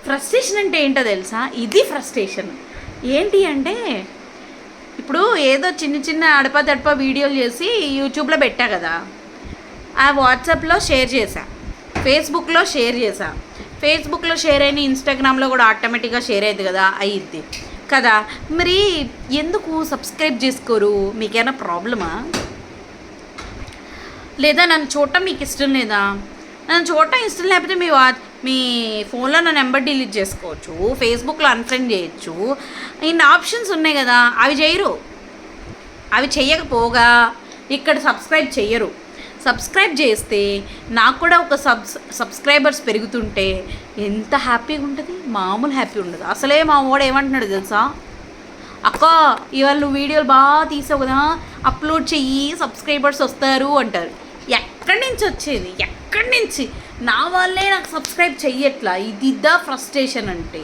Frustration అంటే ఏంటో తెలుసా? ఇది ఫ్రస్ట్రేషన్. ఏంటి అంటే ఇప్పుడు ఏదో చిన్న చిన్న అడపదడప వీడియోలు చేసి యూట్యూబ్లో పెట్టా కదా, ఆ వాట్సాప్లో షేర్ చేశా, ఫేస్బుక్లో షేర్ చేశా, ఫేస్బుక్లో షేర్ అయిన ఇన్స్టాగ్రామ్లో కూడా ఆటోమేటిక్గా షేర్ అవుతుంది కదా, అయ్యిద్ది కదా. మరి ఎందుకు సబ్స్క్రైబ్ చేసుకోరు? మీకేమైనా ప్రాబ్లమా? లేదా నన్ను చూడటం మీకు ఇష్టం లేదా? నన్ను చూడటం ఇష్టం లేకపోతే మీ ఫోన్లో నా నెంబర్ డిలీట్ చేసుకోవచ్చు, ఫేస్బుక్లో అన్ఫ్రెండ్ చేయొచ్చు, ఇన్ని ఆప్షన్స్ ఉన్నాయి కదా. అవి చేయరు. అవి చెయ్యకపోగా ఇక్కడ సబ్స్క్రైబ్ చెయ్యరు. సబ్స్క్రైబ్ చేస్తే నాకు కూడా ఒక సబ్స్క్రైబర్స్ పెరుగుతుంటే ఎంత హ్యాపీగా ఉంటుంది, మామూలు హ్యాపీ ఉండదు. అసలే మా వాడు ఏమంటున్నాడు తెలుసా? అక్క ఇవాళ నువ్వు వీడియోలు బాగా తీసావు కదా, అప్లోడ్ చెయ్యి, సబ్స్క్రైబర్స్ వస్తారు అంటారు. ఎక్కడి నుంచి వచ్చేది? ఎక్కడి నుంచి? నా వాళ్ళే నాకు సబ్స్క్రైబ్ చెయ్యట్లా. ఇది ద ఫ్రస్ట్రేషన్ అంటే.